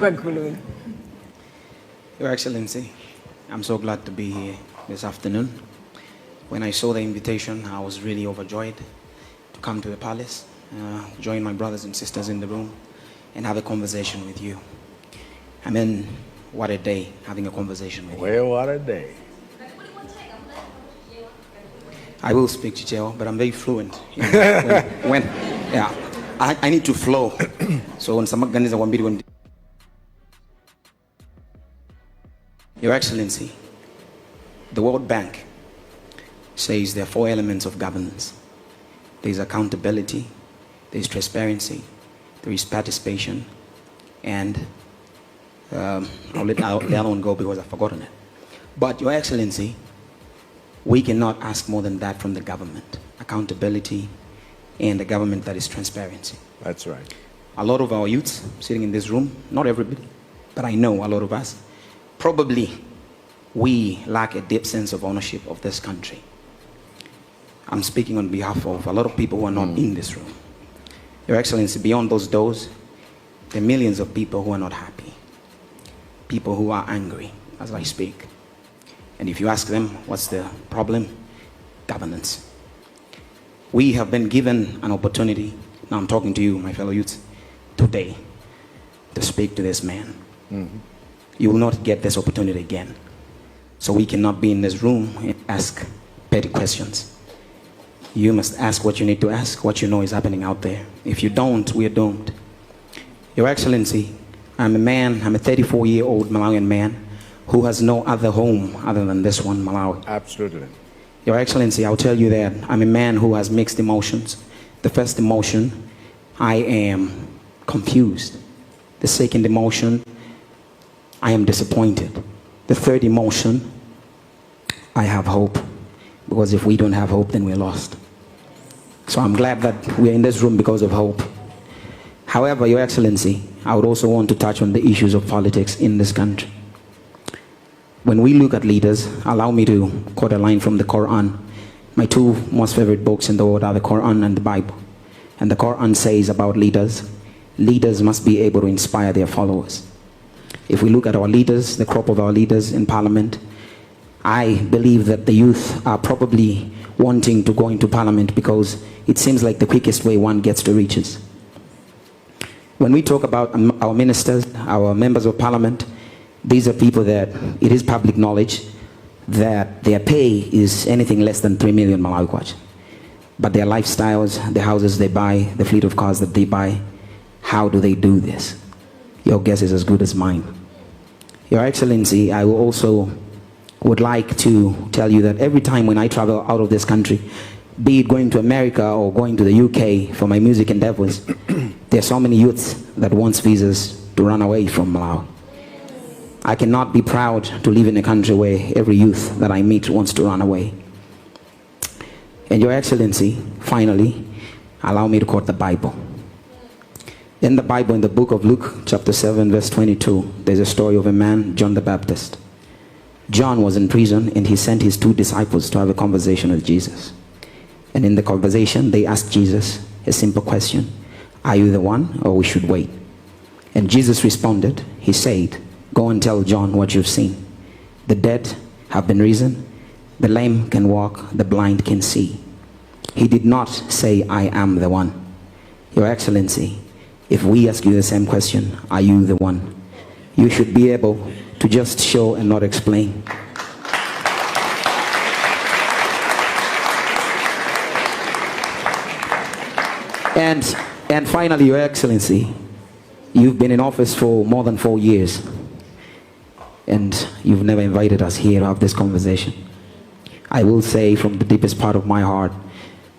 Your Excellency, I'm so glad to be here this afternoon. When I saw the invitation, I was really overjoyed to come to the palace, join my brothers and sisters in the room, and have a conversation with you. I mean, what a day, having a conversation with you. Well, what a day. I will speak Chichewa, but I'm very fluent. You know, I need to flow. So when some guys want me to. Your Excellency, the World Bank says there are 4 elements of governance. There is accountability, there is transparency, there is participation, and I'll let the other one go because I've forgotten it. But Your Excellency, we cannot ask more than that from the government. Accountability and the government that is transparency. That's right. A lot of our youths sitting in this room, not everybody, but I know a lot of us, probably we lack a deep sense of ownership of this country. I'm speaking on behalf of a lot of people who are not in this room. Your Excellency, beyond those doors, there are millions of people who are not happy. People who are angry as I speak. And if you ask them, what's the problem? Governance. We have been given an opportunity, now I'm talking to you, my fellow youths, today, to speak to this man. You will not get this opportunity again. So we cannot be in this room and ask petty questions. You must ask what you need to ask, what you know is happening out there. If you don't, we are doomed. Your Excellency, I'm a 34-year-old Malawian man who has no other home other than this one, Malawi. Absolutely. Your Excellency, I'll tell you that I'm a man who has mixed emotions. The first emotion, I am confused. The second emotion, I am disappointed. The third emotion, I have hope. Because if we don't have hope, then we're lost. So I'm glad that we're in this room because of hope. However, Your Excellency, I would also want to touch on the issues of politics in this country. When we look at leaders, allow me to quote a line from the Quran. My 2 most favorite books in the world are the Quran and the Bible. And the Quran says about leaders, leaders must be able to inspire their followers. If we look at our leaders, the crop of our leaders in parliament, I believe that the youth are probably wanting to go into parliament because it seems like the quickest way one gets to riches. When we talk about our ministers, our members of parliament, these are people that it is public knowledge that their pay is anything less than 3 million Malawi kwacha. But their lifestyles, the houses they buy, the fleet of cars that they buy, how do they do this? Your guess is as good as mine. Your Excellency, I will also would like to tell you that every time when I travel out of this country, be it going to America or going to the UK for my music endeavors, there are so many youths that wants visas to run away from Malawi. I cannot be proud to live in a country where every youth that I meet wants to run away. And Your Excellency, finally, allow me to quote the Bible. In the Bible, in the book of Luke, chapter 7, verse 22, there's a story of a man, John the Baptist. John was in prison and he sent his 2 disciples to have a conversation with Jesus. And in the conversation, they asked Jesus a simple question. Are you the one, or we should wait? And Jesus responded. He said, go and tell John what you've seen. The dead have been risen. The lame can walk. The blind can see. He did not say, I am the one. Your Excellency, if we ask you the same question, are you the one? You should be able to just show and not explain. And finally, Your Excellency, you've been in office for more than 4 years. And you've never invited us here to have this conversation. I will say from the deepest part of my heart,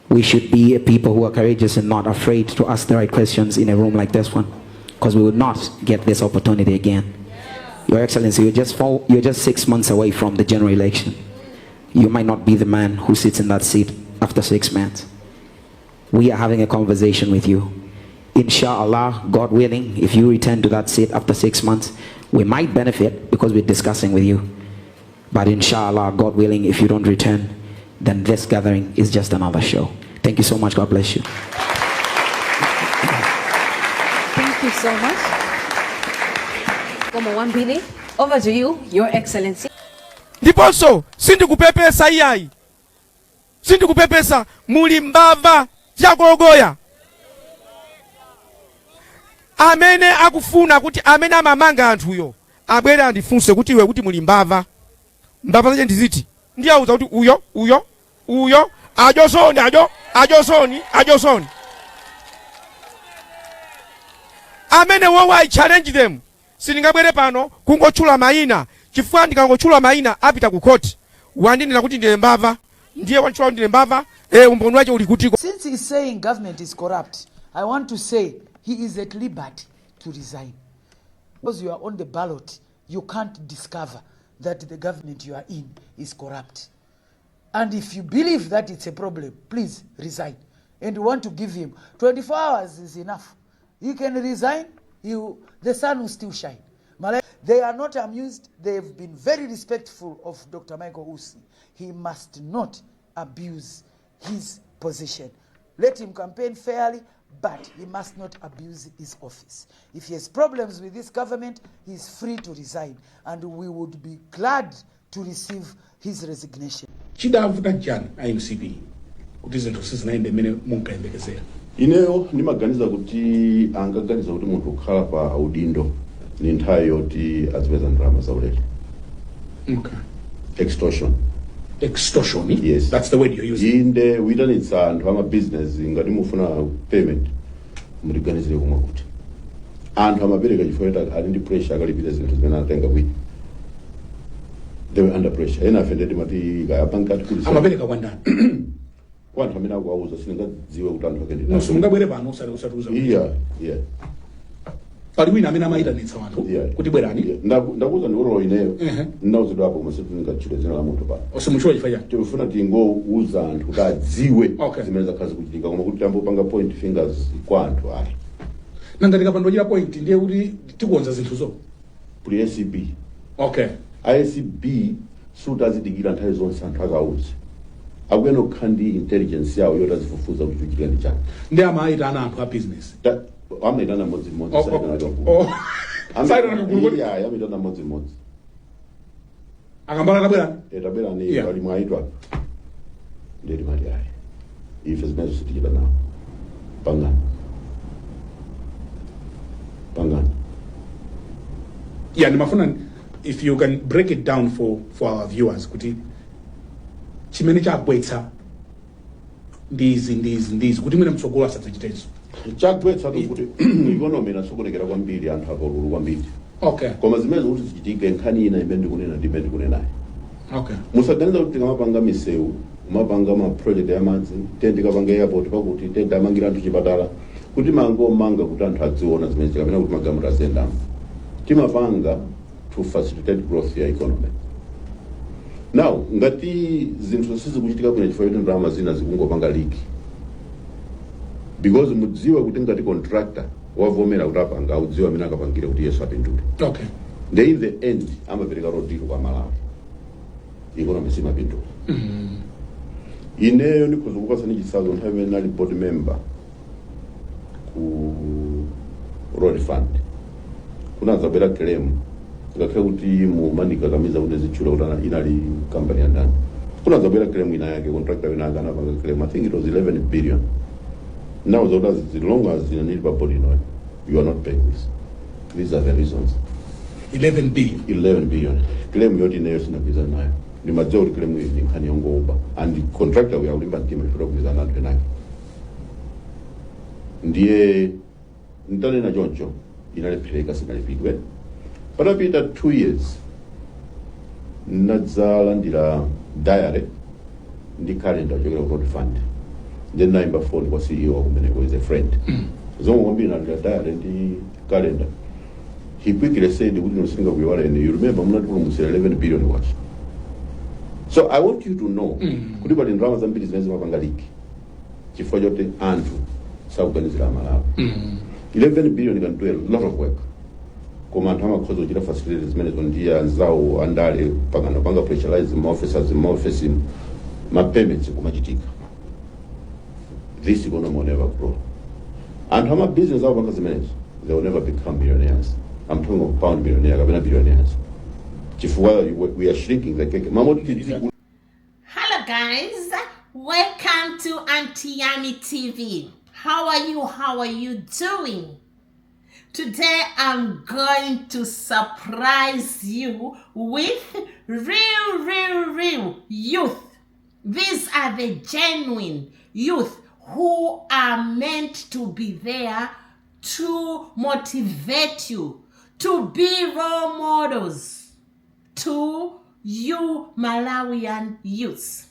we should be a people who are courageous and not afraid to ask the right questions in a room like this one. Because we would not get this opportunity again. Your Excellency, you're just 6 months away from the general election. You might not be the man who sits in that seat after 6 months. We are having a conversation with you. Inshallah, God willing, if you return to that seat after 6 months, we might benefit because we're discussing with you. But inshallah, God willing, if you don't return, then this gathering is just another show. Thank you so much. God bless you. Thank you so much. Zikomo wambili. Over to you, Your Excellency. Ndiponso sindikupepesa iyayi, sindikupepesa, muli mbava chakogoya amene akufuna kuti amene amamanga anthuyo abwere andifunse kuti iwe kuti muli mbava zache ndiziti ndiyauza kuti uyo ajosoni amene wowo I challenge them. Sindingabwere pano kungotchula mayina chifukwa ndikangotchula mayina apita ku court wandinena kuti ndine mbava ndiye wantchula ndine mbava umboni wache uli kutiko. Since he's saying government is corrupt, I want to say he is at liberty to resign. Because you are on the ballot, you can't discover that the government you are in is corrupt. And if you believe that it's a problem, please resign. And we want to give him 24 hours is enough. He can resign, the sun will still shine. They are not amused. They've been very respectful of Dr. Michael Usi. He must not abuse his position. Let him campaign fairly, but he must not abuse his office. If he has problems with this government, he's free to resign, and we would be glad to receive his resignation. Chidavuta jana MCP kuti zinthu sizinaende mmene munkayembekezera. Ineyo ndimaganiza kuti angaganiza kuti munthu ukhala pa udindo ni nthawi yoti azipeza ndalama zaulere. Okay. Extortion. Extortion? Yes. That's the word you're using. Inde witanitsa anthu amabusiness ngati mufuna payment muliganizire kumwe kuti anthu amapereka chifukwa ali ndi pressure akalipira zinthu zimene anatenga bwino. They were under pressure. Ena afendedi mati kayapankati kuli amapereka kwa ndani. Kwa anthu amene akuwauza siningadziwe kuti anthu akende. No, sungabwere pano usatuza. Yeah. Pali wina amene amayitanitsa wanthu kuti bwerani. Ndakuza ndi uro ineyo. Ndinauzidwa hapo koma sindingachita dzina la munthu pa. Osemuchwa chifaya. Tifuna tingouza anthu kuti adziwe Okay. zimene zakhazi kuchitika koma kuti tambopanga point fingers kwa anthu ayi. Nanga tikapandojira point ndiye kuti tikuonza zinthuzo. Kuli ACB. Okay. ACB sutazidikira nthawi zonse anthu akauze. Akuyena kukhandi intelligence yawo yotazifufuza kuti kuchitika ndi chani. Ndi amayitana anthu a business. Amaitana modzi amitana modzi Akambala tabwera. Tabwera ni wali mwaitwa ndiri mali ayi ife zimene zisitikira nawo pangana. Yeah, nimafuna if you can break it down for our viewers kuti chimene chagwetsa ndizi kuti mwina mtsogolo asadzachitenso. Chagwetsa kuti economy inasokonekera kwambiri anthu akalulu kwambiri. Okay. Koma zimene kuti zichitike nkhani ina imene ndikunena ndi imene ndikunenayo. Okay. Musaganiza kuti tikamapanga misewu umapanga ma project ya madzi tikapanga airport pakuti tikamangira anthu chipatala kuti manga kuti anthu adziona zimene zikamena kuti magamu azendamo. Timapanga to facilitate growth ya economy. Now ngati zinthu sizikuchitika bwino chifukwa kuti ndalama zina zikungopanga leak. Because mudziwa kuti ngati contractor wavomera kuti apanga udziwa amene akapangira kuti yesu apindule. Okay. Then in the end amapereka rodilo kwa Malawi. Economy simapindula. Ineyo ndikuzukuka sani chisazo nthawi imene nali board member ku road fund. Kunazabwera claim ngakhale kuti mumandikakamiza kuti zichula kuti inali company ya ndani. Kunazabwera claim ina yake contractor wina akanapanga claim. I think it was 11 billion. Now as long as you need body noise, you are not paying this. These are the reasons. 11 billion. 11 billion. Claim yoti nayo sinabiza nayo. Ni majority claim ni nkani yongo uba. And the contractor we are ulimba ntima ifura kubiza nandu enaki. Ndiye ntane na joncho inalepeleka sinalipidwe. Patapita 2 years. Nadzala ndila diary ndi calendar jogera road fund. Then number phone kwa CEO who is a friend. Zongo kwambiri na diary ndi calendar. He quickly said, "We didn't think of you remember, I'm not going to say 11 billion watch." So I want you to know, kuti pali ndalama zambiri zimene zimapanga leak. Chifukwa chote anthu sakuganizira Malawi. 11 billion can do a lot of work. Koma anthu amakhoza kuchita facilities zimene zondiya nzawo andale panga pressurize ma office ma payments kumachitika. This economy will never grow. And how much business are workers manage? They will never become millionaires. I'm talking of pound billionaire, kapena billionaires. Chifukwa we are shrinking the cake. Hello guys, welcome to Auntie Yami TV. How are you? How are you doing? Today I'm going to surprise you with real youth. These are the genuine youth who are meant to be there to motivate you, to be role models to you Malawian youths.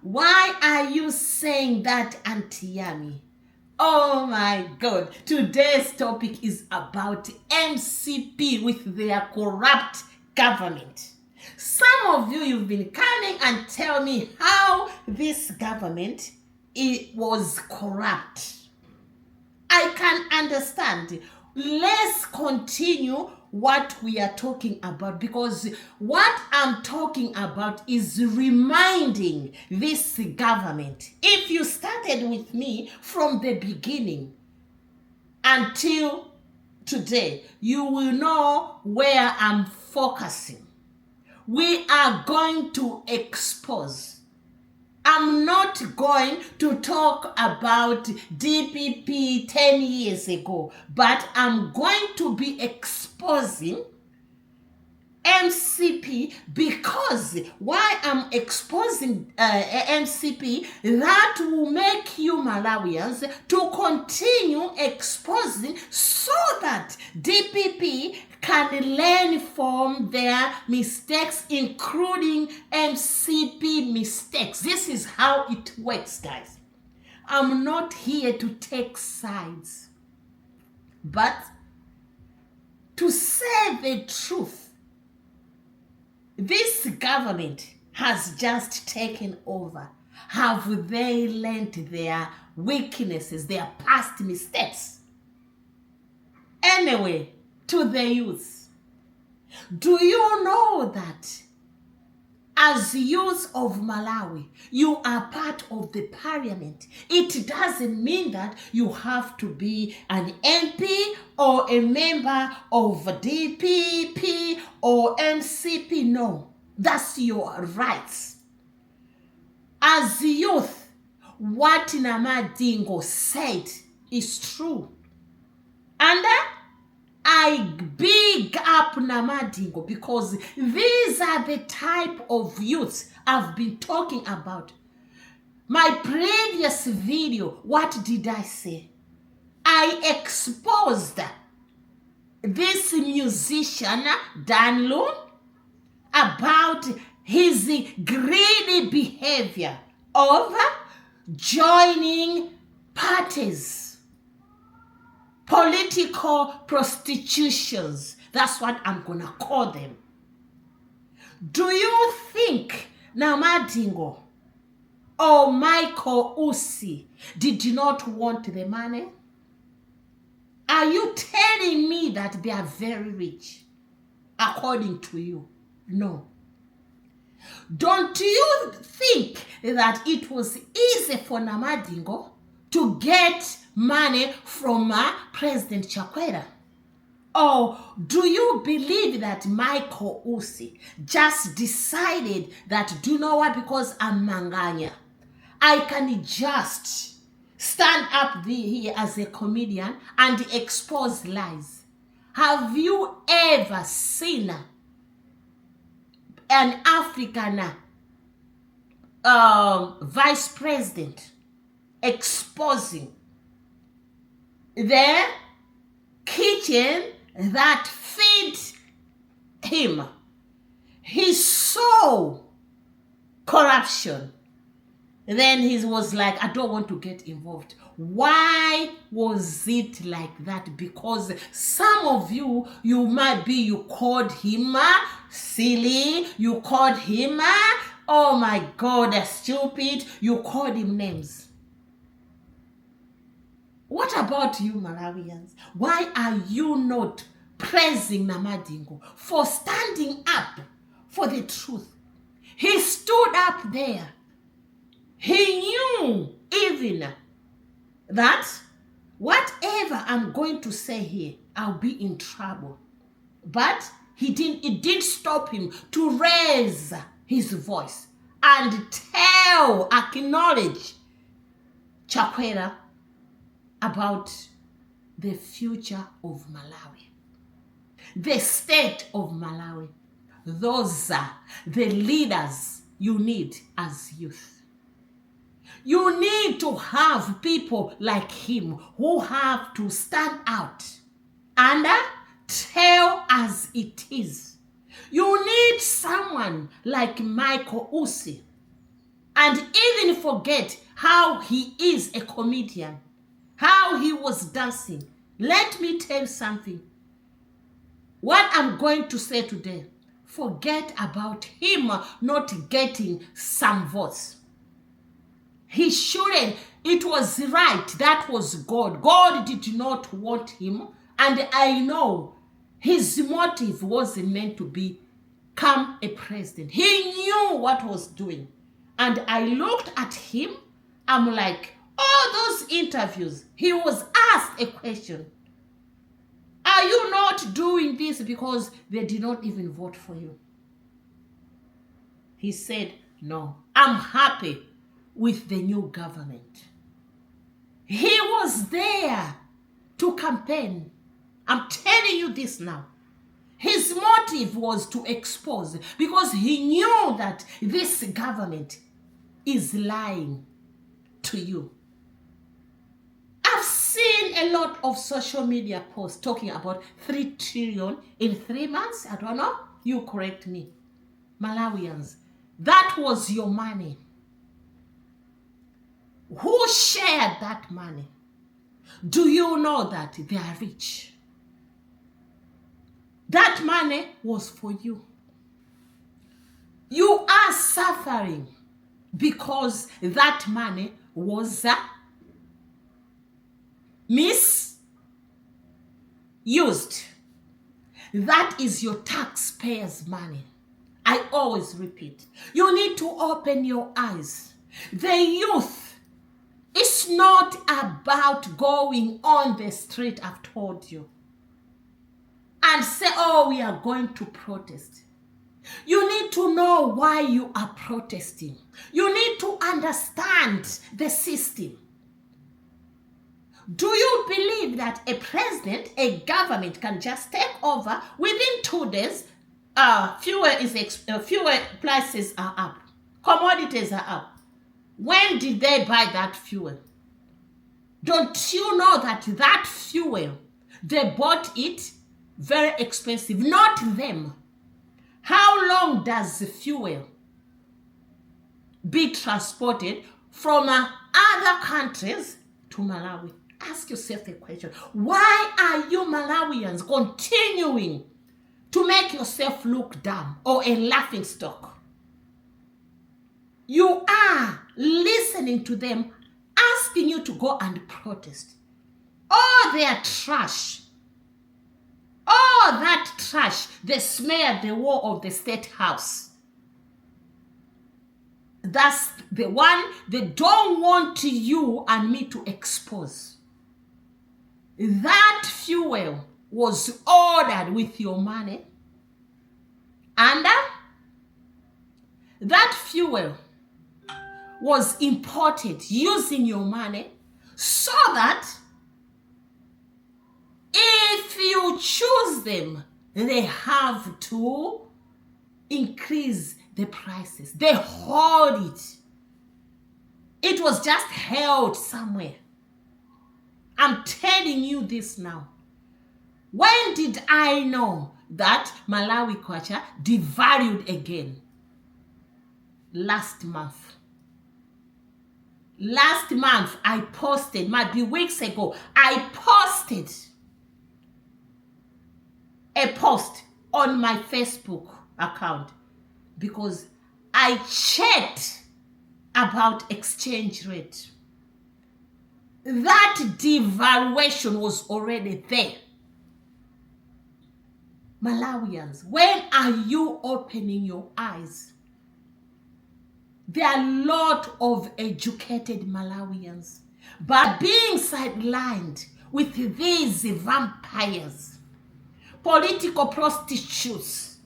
Why are you saying that, Auntie Yami? Oh my God, today's topic is about MCP with their corrupt government. Some of you've been coming and tell me how this government was corrupt. I can understand. Let's continue what we are talking about, because what I'm talking about is reminding this government. If you started with me from the beginning until today, you will know where I'm focusing. We are going to expose. I'm not going to talk about DPP 10 years ago, but I'm going to be exposing MCP, because why I'm exposing MCP, that will make you Malawians to continue exposing so that DPP can learn from their mistakes, including MCP mistakes. This is how it works, guys. I'm not here to take sides, but to say the truth. This government has just taken over. Have they learned their weaknesses, their past mistakes? Anyway, to the youth, do you know that as youth of Malawi, you are part of the parliament? It doesn't mean that you have to be an MP or a member of DPP or MCP. No, that's your rights. As youth, what Namadingo said is true. And I big up Namadingo, because these are the type of youths I've been talking about. My previous video, what did I say? I exposed this musician, Danlu, about his greedy behavior of joining parties. Political prostitutions. That's what I'm gonna call them. Do you think Namadingo or Michael Usi did not want the money? Are you telling me that they are very rich, according to you? No. Don't you think that it was easy for Namadingo to get money from President Chakwera? Or do you believe that Michael Usi just decided that, do you know what, because I'm Manganya, I can just stand up here as a comedian and expose lies? Have you ever seen an African vice president exposing the kitchen that feed him? He saw corruption. Then he was like, I don't want to get involved. Why was it like that? Because some of you called him silly, you called him, oh my God, stupid, you called him names. What about you Malawians? Why are you not praising Namadingo for standing up for the truth? He stood up there. He knew even that whatever I'm going to say here, I'll be in trouble. But it didn't stop him to raise his voice and acknowledge Chakwera about the future of Malawi, the state of Malawi. Those are the leaders you need as youth. You need to have people like him who have to stand out and tell as it is. You need someone like Michael Usi, and even forget how he is a comedian, how he was dancing. Let me tell you something. What I'm going to say today, forget about him not getting some votes. He shouldn't. It was right. That was God. God did not want him. And I know his motive wasn't meant to become a president. He knew what was doing. And I looked at him. I'm like, all those interviews, he was asked a question. Are you not doing this because they did not even vote for you? He said, no, I'm happy with the new government. He was there to campaign. I'm telling you this now. His motive was to expose, because he knew that this government is lying to you. I've seen a lot of social media posts talking about 3 trillion in 3 months. I don't know. You correct me. Malawians, that was your money. Who shared that money? Do you know that they are rich? That money was for you. You are suffering because that money was misused. That is your taxpayers' money. I always repeat, you need to open your eyes. The youth, it's not about going on the street, I've told you, and say, oh, we are going to protest. You need to know why you are protesting. You need to understand the system. Do you believe that a president, a government can just take over within 2 days? Fuel prices are up. Commodities are up. When did they buy that fuel? Don't you know that that fuel, they bought it very expensive? Not them. How long does the fuel be transported from other countries to Malawi? Ask yourself the question. Why are you Malawians continuing to make yourself look dumb or a laughing stock? You are listening to them asking you to go and protest. All their trash, all that trash, they smear the wall of the State House. That's the one they don't want you and me to expose. That fuel was ordered with your money, and that fuel was imported using your money, so that if you choose them, they have to increase the prices. They hold it. It was just held somewhere. I'm telling you this now. When did I know that Malawi kwacha devalued again? Last month. Last month, I posted, might be weeks ago, I posted a post on my Facebook account because I checked about exchange rate. That devaluation was already there. Malawians, when are you opening your eyes? There are a lot of educated Malawians, but being sidelined with these vampires, political prostitutes.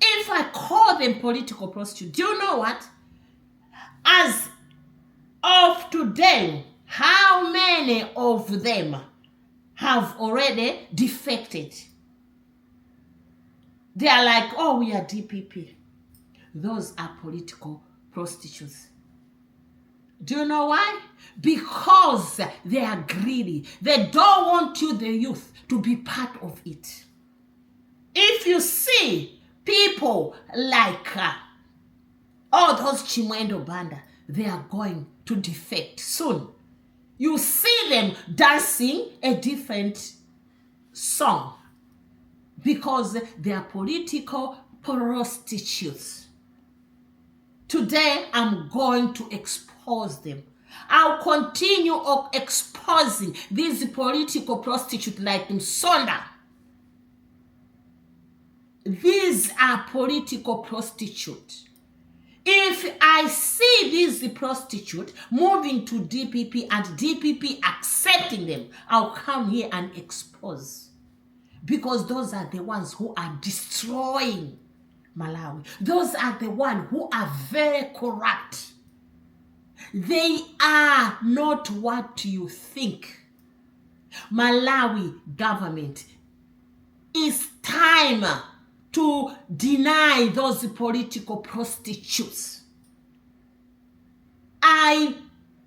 If I call them political prostitutes, do you know what? As of today, how many of them have already defected? They are like, oh, we are DPP. Those are political prostitutes. Do you know why? Because they are greedy. They don't want you, the youth, to be part of it. If you see people like all those Chimwendo Banda, they are going to defect soon. You see them dancing a different song because they are political prostitutes. Today, I'm going to expose them. I'll continue exposing these political prostitutes like Msonda. These are political prostitutes. If I see these prostitutes moving to DPP and DPP accepting them, I'll come here and expose. Because those are the ones who are destroying Malawi. Those are the ones who are very corrupt. They are not what you think. Malawi government, it's time to deny those political prostitutes. I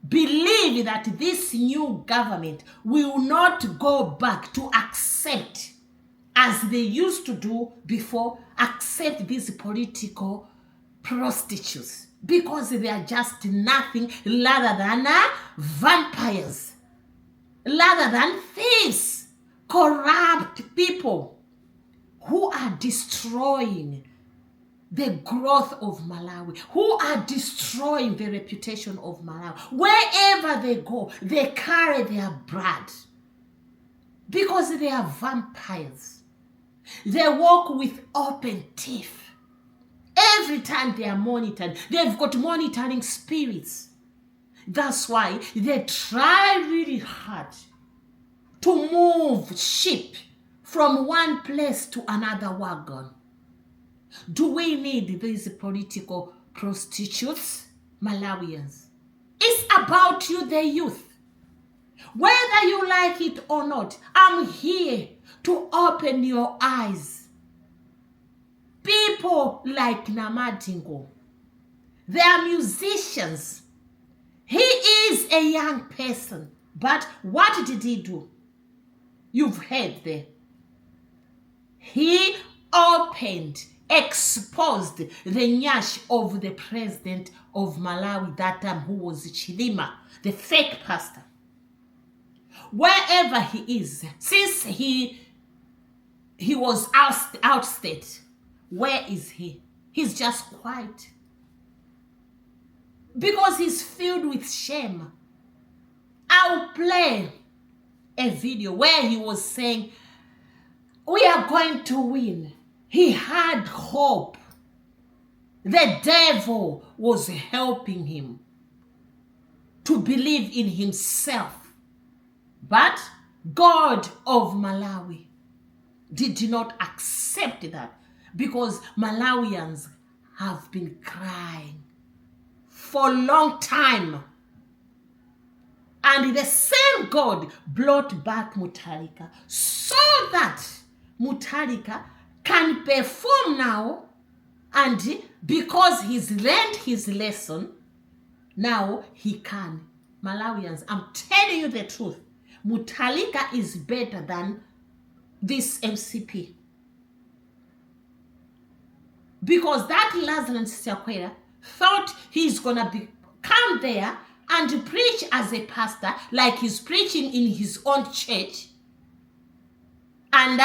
believe that this new government will not go back to accept, as they used to do before, accept these political prostitutes, because they are just nothing rather than vampires, rather than thieves, corrupt people who are destroying the growth of Malawi, who are destroying the reputation of Malawi. Wherever they go, they carry their blood because they are vampires. They walk with open teeth. Every time they are monitored, they've got monitoring spirits. That's why they try really hard to move sheep from one place to another wagon. Do we need these political prostitutes, Malawians? It's about you, the youth. Whether you like it or not, I'm here to open your eyes. People like Namadingo, they are musicians. He is a young person, but what did he do? You've heard there. He opened, exposed the nyash of the president of Malawi that time, who was Chilima, the fake pastor. Wherever he is, since he was outstate, where is he? He's just quiet. Because he's filled with shame. I'll play a video where he was saying, we are going to win. He had hope. The devil was helping him to believe in himself. But God of Malawi did not accept that, because Malawians have been crying for a long time. And the same God brought back Mutharika so that Mutharika can perform now, and because he's learned his lesson, now he can. Malawians, I'm telling you the truth. Mutharika is better than this MCP. Because that Lazarus Chakwera thought he's gonna come there and preach as a pastor, like he's preaching in his own church, and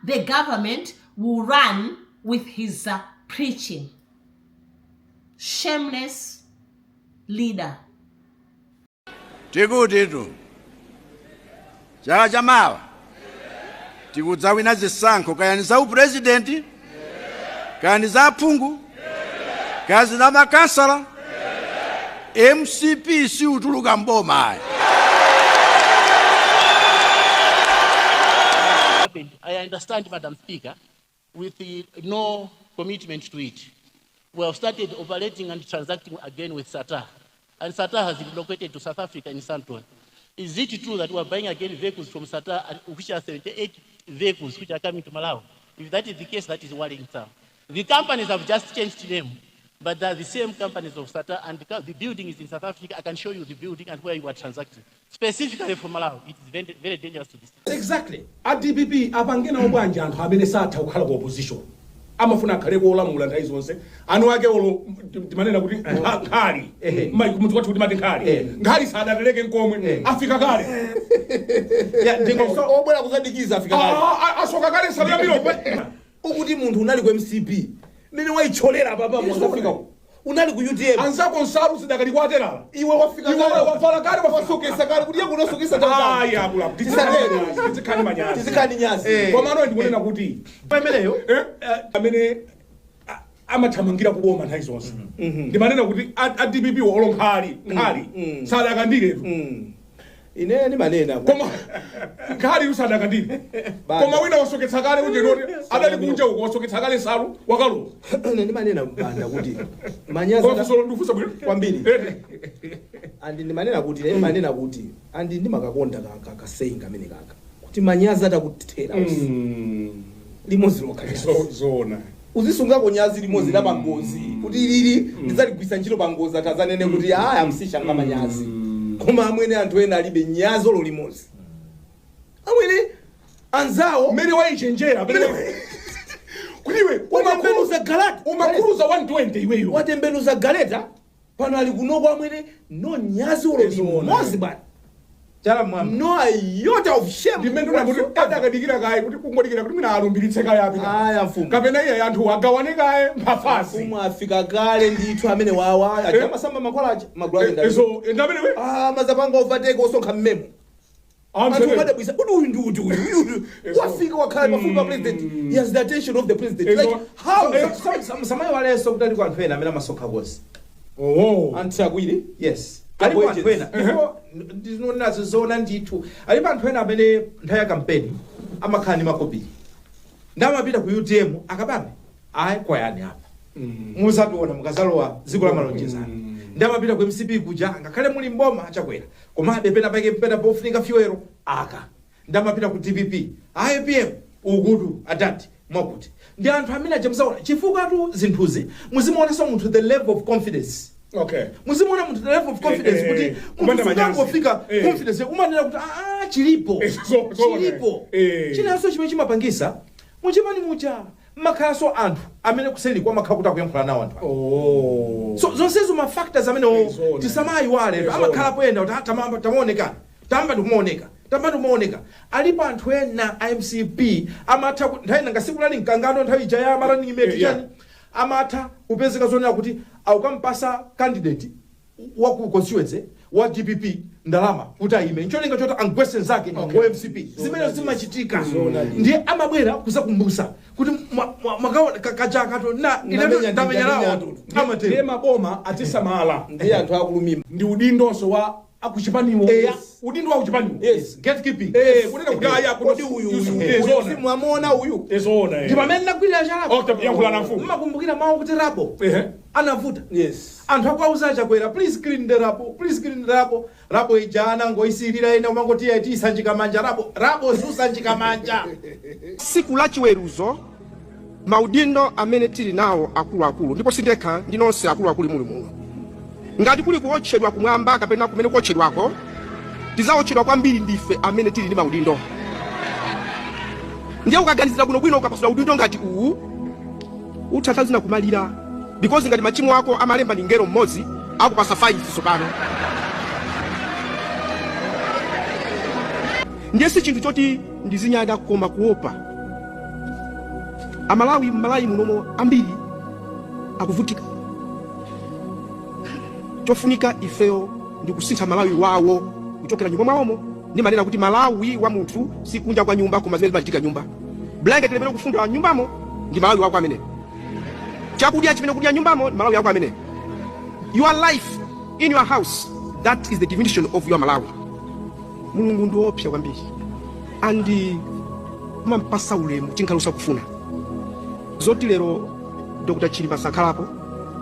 the government will run with his preaching. Shameless leader. Tikuti chaka chamawa tikudzawina zisankho, kaya ni za upresidenti, kaya ni za aphungu, kaya za makansala. MCP si utuluka mboma. I understand, Madam Speaker, with no commitment to it. We have started operating and transacting again with SATA. And SATA has relocated to South Africa in Sandton. Is it true that we are buying again vehicles from SATA, which are 78 vehicles which are coming to Malawi? If that is the case, that is worrying some. The companies have just changed name, but they're the same companies of SATA, and the building is in South Africa. I can show you the building and where you are transacting. Specifically from Malawi, it is very, very dangerous to this. Exactly. At DPP, abangena obwanja anthu amene satha kukhala ku opposition. Amafuna khale ko olamula nthawi zonse. Anu ake olo timanena kuti nkhali. Munthu wathu kuti mati nkhali. Nkhali sadatereke nkomwe. Afika kale. Ya ndingo so obwera kuzadikiza afika kale. Asoka kale sabira Ukuti munthu unali ku MCP. Nini waicholera baba mwazafika uko. Unali ku UTM. Anzako nsaru sidakali kwaterala. Iwe wafika kale. Iwe wafala kale wasokesa kale. Kuti yangu nosokesa Tanzania. Aya bula. Tizikani manyazi. Tizikani nyazi. Kwa maana ndikunena kuti pameleyo amene amathamangira kuboma nthawi zonse. Ndimanena kuti DPP olo nkhali sadakandire. Ine ni manena koma nkhali usadakandire. Koma wina wasoketsa kale uje noti adali kunja uko wasoketsa kale salu wakalo. Ni manena mbanda kuti manyazi ndufusa kwambiri. Andi ni manena kuti andi ndi makakonda kakaseinga amene kaka. Kuti manyazi atakuthera limozi lokhalisa zona. Uzisunga konyazi limozi la bangozi. Kuti lili ndizaligwisa ntchito bangozi atazanene kuti amsisha ngamanyazi. Koma amwene anthu ena alibe nyazo lo limozi. Amwene anzawo mene waichenjera kuliwe umakuruza galata umakuruza 120 iweyo watembenuza galeta pano ali kunoko amwene no nyazo lo limozi bwana. No iota of shame. Dimendo kuti adakadikira kaye kuti kungodikira kuti mina alumbiritse kaye api. Aya mfumu. Kapena iye anthu agawane kaye mpafasi. Mfumu afika kale ndithu amene wawa achama samba makwalaje magulaje ndali. Eso ndamene we? Mazapanga overtake osonkha mmemo. Anthu madabwisa uyu ndi uyu. Wafika wakhala pafupi pa president. He has the attention of the president. Like how samayi waleso kuti ali kwanthu ena amene amasonkha kosi. Anthu akwiri? Yes. Alipo anthu ena. Ndinona zona ndithu. Alipo anthu ena amene nthawi ya campaign amakhala ndi makopi. Ndamapita ku UTM akababe. Ayi kwayani apa. Muzatuona mukazalowa dziko la malonjezano. Ndamapita ku MCP kuja ngakhale muli mboma Chakwera. Komabe pena pake pena pofunika fuelo aka. Ndamapita ku DPP. IPM ugudu adati mwakuti. Ndi anthu amene achamusaona chifukwa tu zinthuzi. Muzimuona so munthu the level of confidence. Okay. Muzimuona munthu the level of confidence kuti mufika confidence umanena kuti chilipo. Chilipo. Chinanso chimene chimapangisa muchimani mucha makhaso anthu amene kuseli kwa makhakuta kuyankhula nawo anthu. So zonsezo ma factors amene tisamayi wale amakhala poenda kuti tamaoneka. Tamba ndikumaoneka. Alipo anthu ena MCP amatha nthawi ngasiku lali mkangano nthawi ija ya marani imeti chani. Amatha kupezeka zonera kuti aukampasa candidate wa ku constituency wa DPP ndalama kuti aime ncholinga choti angwese zake wa MCP zimene zimachitika ndiye amabwera kusakumbusa kuti kachaka to na ndamenyalawo ndiye maboma atisamala ndiye anthu akulumima ndi udindonso wa akuchipaniwo udindo wa kuchipaniwo gatekeeping kunena kuti aya kuti uyu simwamona uyu ezona ndi pamene nagwirira chalapo yankhula na mfumu mmakumbukira mawu kuti rabo anavuta anthu akwauza Chakwera please clean the rabo ijana ngoisilira ene umangoti eti isanjika manja rabo susanjika manja. Siku la chiweruzo maudindo amene tili nawo akuluakulu ndipo sindekha ndinonse akuluakulu muli muno ngati kuli kuotchedwa kumwamba kapena kumene kuotchedwako tizaotchedwa kwambiri ndife amene tili ndi maudindo. Ndiye ukaganizira kuno bwino ukapasula udindo ngati uwu uthatha kumalira because ngati machimo ako amalemba ndi ngero mmodzi akupasa 5 tsopano. Ndiye si chinthu choti ndizinyada koma kuopa. Amalawi Malawi munomo ambiri akuvutika. Chofunika ifeo ndi kusintha Malawi wawo kuchokera nyumba mwawomo. Ndi manena kuti Malawi wa munthu si kunja kwa nyumba koma zimene zimachitika nyumba. Blanket limene kufundwa nyumbamo ndi Malawi wako amene. Chakudya chimene kudya nyumbamo ndi Malawi wako amene. Your life in your house, that is the definition of your Malawi. Mulungu ndi opsa kwambiri. And kumampasa ulemu chinkalusa kufuna zoti lero Dr. Chilima Sankhalapo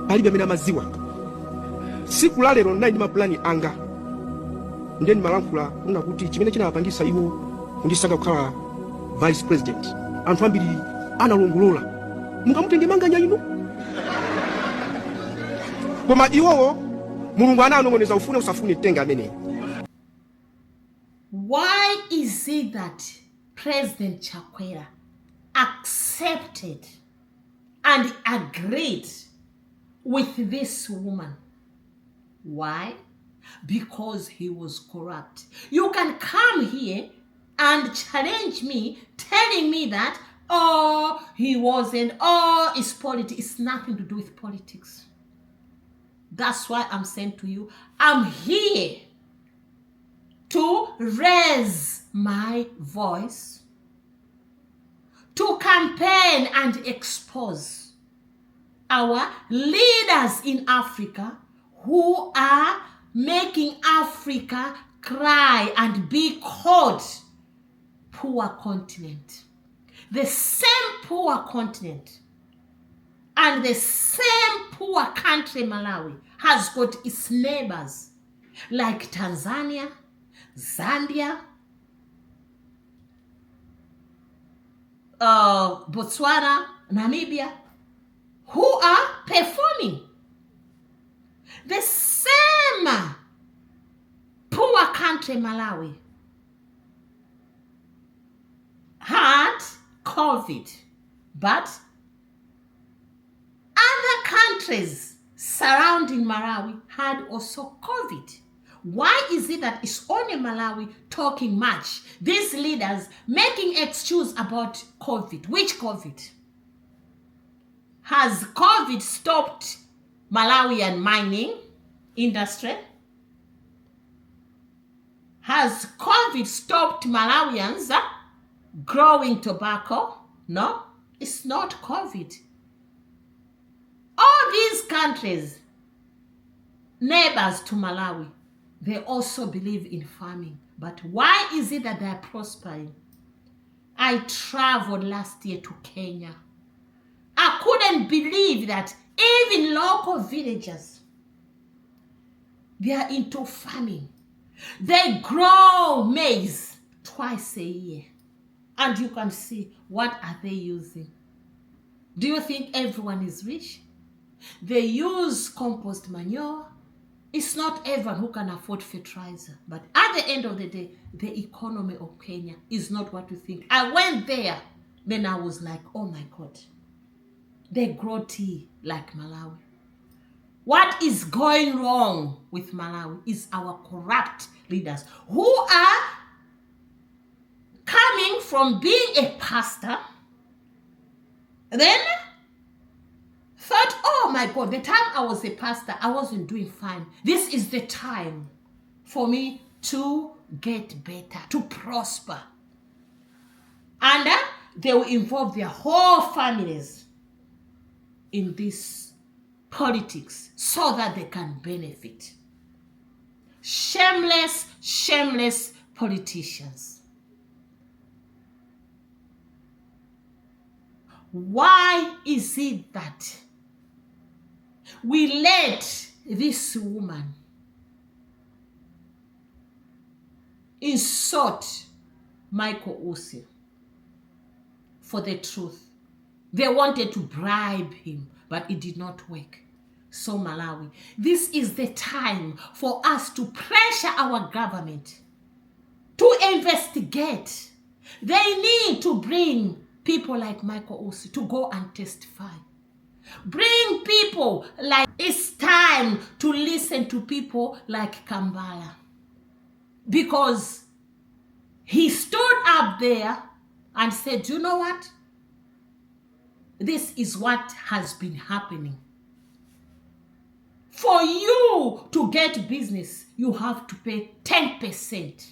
palibe amene amaziwa siku la lero ndinali ndi mapulani anga ndeni malankhula kuna kuti chimene chinawapangisa iwo kundisankha kukhala vice president anthu ambiri analongolola mungamutenge manganya ino koma iwowo mulungu ananong'oneza ufune usafune tenga amene. Why is it that President Chakwera accepted and agreed with this woman? Why? Because he was corrupt. You can come here and challenge me, telling me that, oh, he wasn't, oh, it's politics. It's nothing to do with politics. That's why I'm saying to you, I'm here to raise my voice, to campaign and expose our leaders in Africa who are making Africa cry and be called poor continent. The same poor continent and the same poor country, Malawi, has got its neighbors like Tanzania, Zambia, Botswana, Namibia, who are performing. The same poor country, Malawi, had COVID, but other countries surrounding Malawi had also COVID. Why is it that it's only Malawi talking much? These leaders making excuse about COVID. Which COVID? Has COVID stopped Malawian mining industry? Has COVID stopped Malawians growing tobacco? No, it's not COVID. All these countries, neighbors to Malawi, they also believe in farming. But why is it that they're prospering? I traveled last year to Kenya. I couldn't believe that even local villagers, they are into farming. They grow maize twice a year. And you can see, what are they using? Do you think everyone is rich? They use compost manure. It's not everyone who can afford fertilizer. But at the end of the day, the economy of Kenya is not what you think. I went there, then I was like, oh my God. They grow tea like Malawi. What is going wrong with Malawi is our corrupt leaders who are coming from being a pastor, then thought, oh my God, the time I was a pastor, I wasn't doing fine. This is the time for me to get better, to prosper. And they will involve their whole families in this politics so that they can benefit. Shameless, shameless politicians. Why is it that we let this woman insult Michael Osi for the truth? They wanted to bribe him, but it did not work. So Malawi, this is the time for us to pressure our government to investigate. They need to bring people like Michael Osi to go and testify. Bring people like, it's time to listen to people like Kambala. Because he stood up there and said, you know what? This is what has been happening. For you to get business, you have to pay 10%.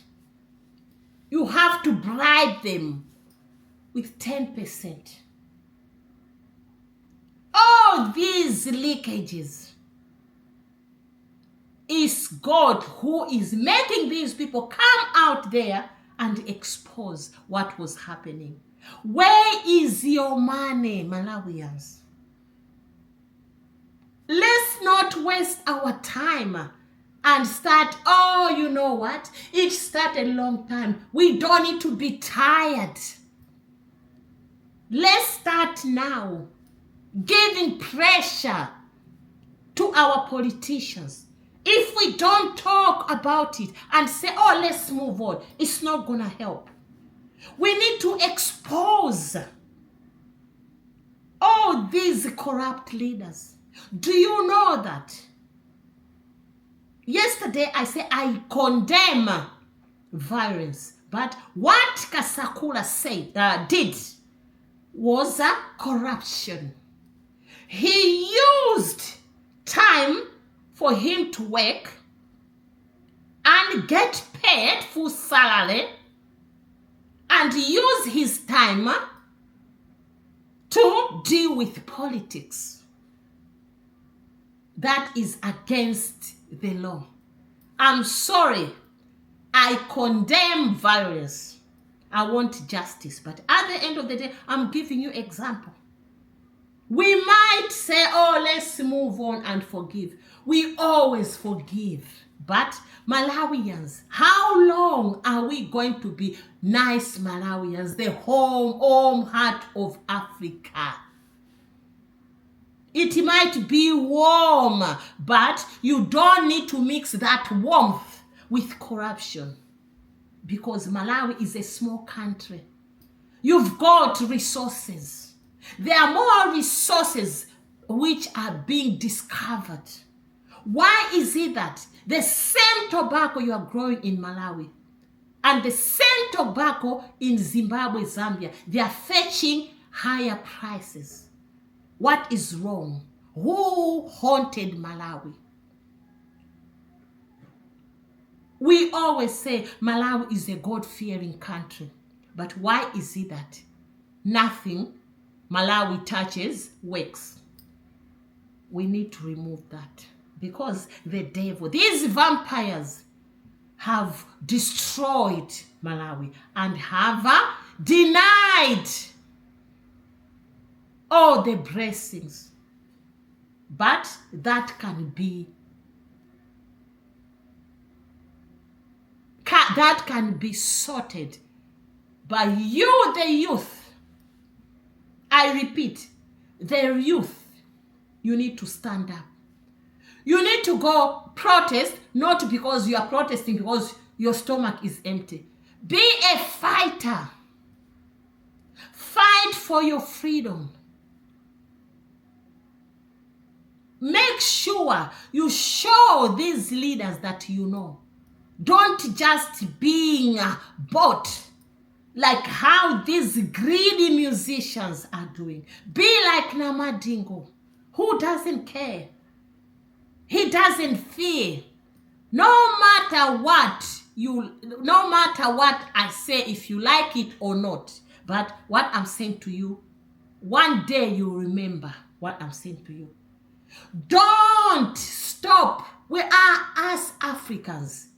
You have to bribe them with 10%. All these leakages is God who is making these people come out there and expose what was happening. Where is your money, Malawians? Let's not waste our time and start, oh, you know what? It started a long time. We don't need to be tired. Let's start now, giving pressure to our politicians. If we don't talk about it and say, oh, let's move on, it's not gonna help. We need to expose all these corrupt leaders. Do you know that? Yesterday I said I condemn violence, but what Kasakula did was a corruption. He used time for him to work and get paid full salary and use his time to deal with politics. That is against the law. I'm sorry. I condemn violence. I want justice. But at the end of the day, I'm giving you example. We might say, oh, let's move on and forgive. We always forgive. But Malawians, how long are we going to be nice Malawians, the home heart of Africa? It might be warm, but you don't need to mix that warmth with corruption, because Malawi is a small country. You've got resources. There are more resources which are being discovered. Why is it that the same tobacco you are growing in Malawi and the same tobacco in Zimbabwe, Zambia, they are fetching higher prices? What is wrong? Who haunted Malawi? We always say Malawi is a God-fearing country. But why is it that nothing Malawi touches works? We need to remove that. Because the devil, these vampires have destroyed Malawi and have denied all the blessings. But that can be sorted by you, the youth. I repeat, the youth, you need to stand up. You need to go protest, not because you are protesting because your stomach is empty. Be a fighter. Fight for your freedom. Make sure you show these leaders that you know. Don't just being bought like how these greedy musicians are doing. Be like Namadingo, who doesn't care. He doesn't fear. No matter what I say, if you like it or not. But what I'm saying to you, one day you'll remember what I'm saying to you. Don't stop. We are as Africans.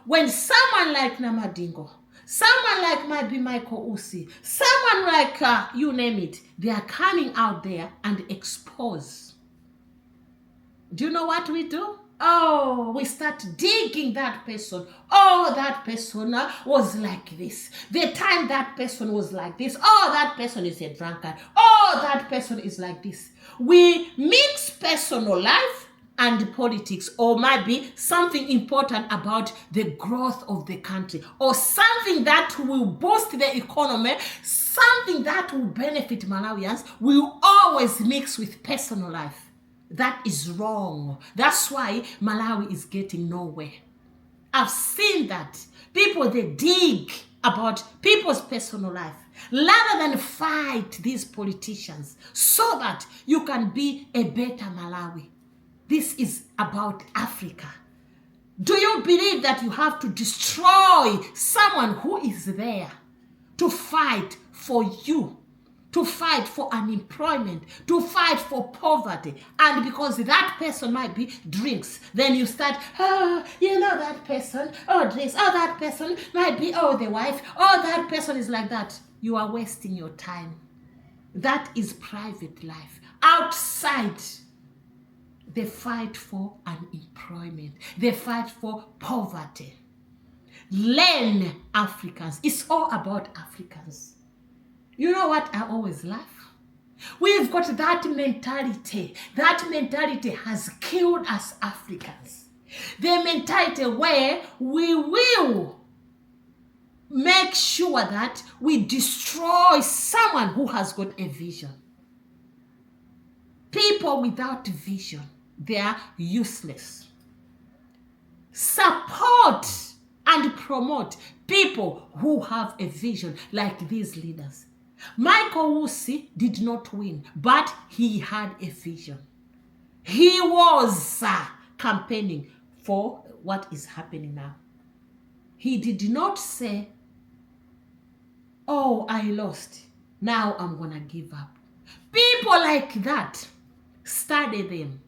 When someone like Namadingo, someone like maybe Michael Usi, someone like you name it, they are coming out there and expose. Do you know what we do? Oh, we start digging that person. Oh, that person was like this. The time that person was like this. Oh, that person is a drunkard. Oh, that person is like this. We mix personal life and politics, or maybe something important about the growth of the country, or something that will boost the economy, something that will benefit Malawians. We will always mix with personal life. That is wrong. That's why Malawi is getting nowhere. I've seen that. People, they dig about people's personal life rather than fight these politicians so that you can be a better Malawi. This is about Africa. Do you believe that you have to destroy someone who is there to fight for you? To fight for unemployment, to fight for poverty, and because that person might be drinks, then you start, oh, you know that person, oh, drinks, oh, that person might be, oh, the wife, oh, that person is like that. you are wasting your time. That is private life. Outside, they fight for unemployment. They fight for poverty. Learn Africans. It's all about Africans. You know what? I always laugh. We've got that mentality. That mentality has killed us Africans. The mentality where we will make sure that we destroy someone who has got a vision. People without vision, they are useless. Support and promote people who have a vision like these leaders. Michael Wusi did not win, but he had a vision. He was campaigning for what is happening now. He did not say, oh, I lost, now I'm gonna give up. People like that, study them.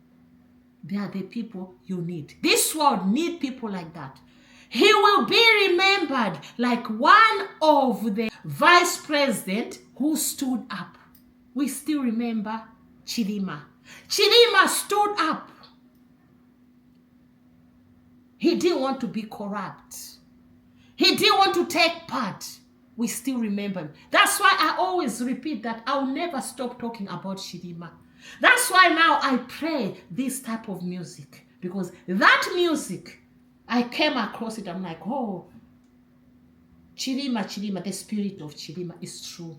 They are the people you need. This world needs people like that. He will be remembered like one of the vice president who stood up. We still remember Chilima. Chilima stood up. He didn't want to be corrupt. He didn't want to take part. We still remember him. That's why I always repeat that I'll never stop talking about Chilima. That's why now I play this type of music. Because that music, I came across it, I'm like, oh, Chilima, the spirit of Chilima is true.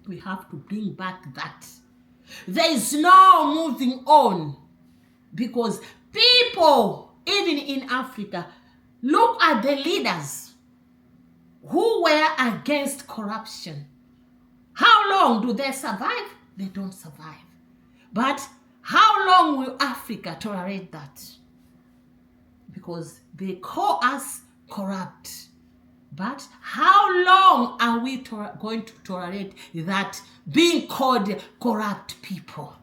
We have to bring back that. There is no moving on. Because people, even in Africa, look at the leaders who were against corruption. How long do they survive? They don't survive. But how long will Africa tolerate that? Because they call us corrupt. But how long are we going to tolerate that being called corrupt people?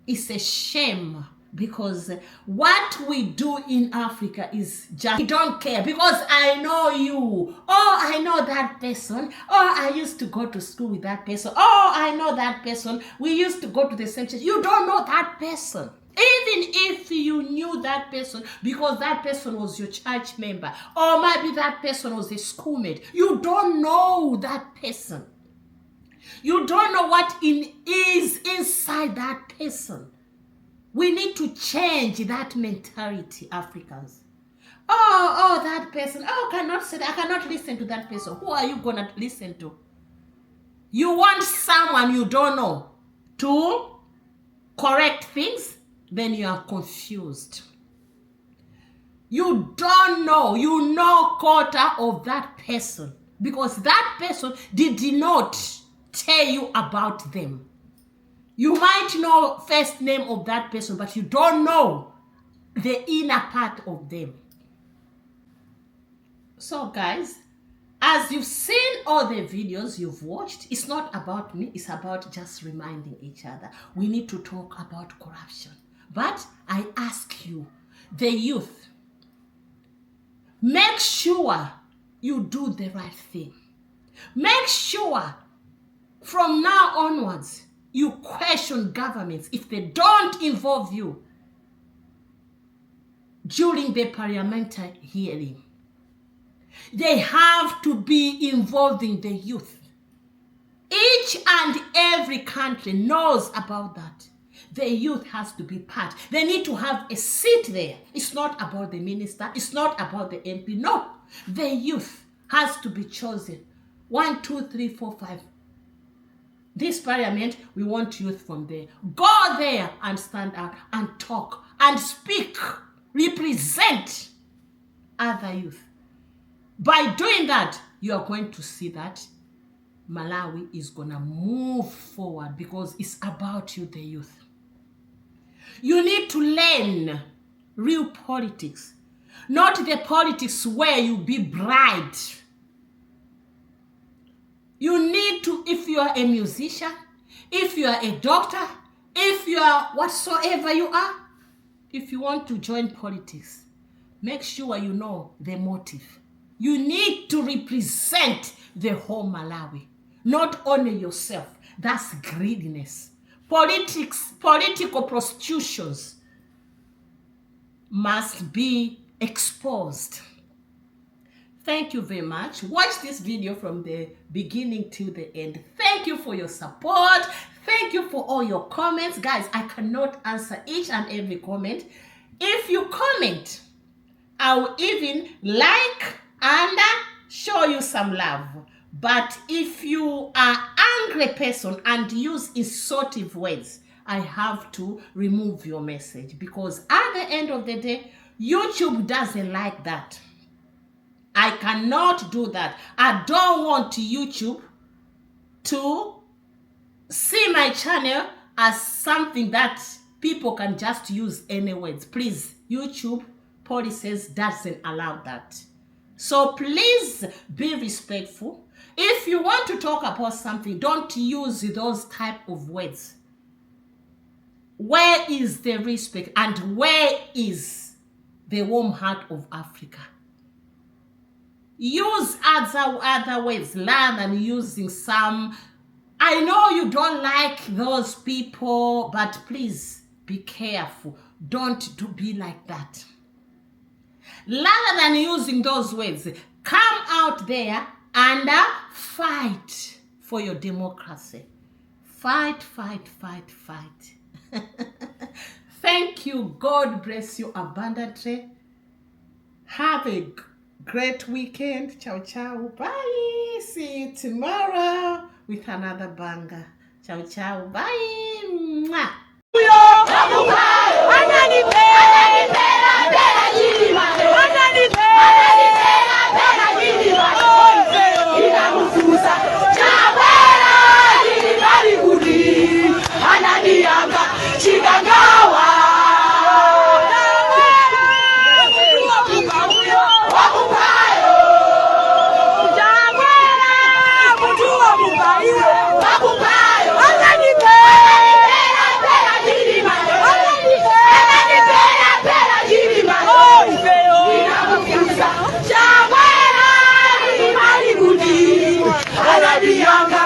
It's a shame, because what we do in Africa is just, we don't care, because I know you. Oh, I know that person. Oh, I used to go to school with that person. Oh, I know that person. We used to go to the same church. You don't know that person. Even if you knew that person because that person was your church member, or maybe that person was a schoolmate, you don't know that person. You don't know what is inside that person. We need to change that mentality, Africans. Oh, that person. Oh, I cannot say that. I cannot listen to that person. Who are you going to listen to? You want someone you don't know to correct things? Then you are confused. You don't know. You know quarter of that person. Because that person did not tell you about them. You might know first name of that person, but you don't know the inner part of them. So guys, as you've seen all the videos you've watched, it's not about me, it's about just reminding each other. We need to talk about corruption. But I ask you, the youth, make sure you do the right thing. Make sure from now onwards, you question governments if they don't involve you during the parliamentary hearing. They have to be involving the youth. Each and every country knows about that. The youth has to be part. They need to have a seat there. It's not about the minister. It's not about the MP. No. The youth has to be chosen. 1, 2, 3, 4, 5. This parliament, we want youth from there. Go there and stand out and talk and speak. Represent other youth. By doing that, you are going to see that Malawi is going to move forward because it's about you, the youth. You need to learn real politics, not the politics where you be bribed. You need to, if you are a musician, if you are a doctor, if you are whatsoever you are, if you want to join politics, make sure you know the motive. You need to represent the whole Malawi, not only yourself. That's greediness. Political prostitutions must be exposed. Thank you very much. Watch this video from the beginning to the end. Thank you for your support. Thank you for all your comments. Guys, I cannot answer each and every comment. If you comment, I will even like and show you some love. But if you are angry person and use insultive words, I have to remove your message, because at the end of the day, YouTube doesn't like that. I cannot do that. I don't want YouTube to see my channel as something that people can just use any words. Please, YouTube policies doesn't allow that. So please be respectful. If you want to talk about something, don't use those type of words. Where is the respect and where is the warm heart of Africa? Use other words rather than using some. I know you don't like those people, but please be careful. Don't be like that. Rather than using those words, come out there and fight for your democracy. Fight, fight, fight, fight. Thank you. God bless you abundantly. Have a great weekend. Ciao, ciao. Bye. See you tomorrow with another banger. Ciao, ciao. Bye. Mwah. Anadianga,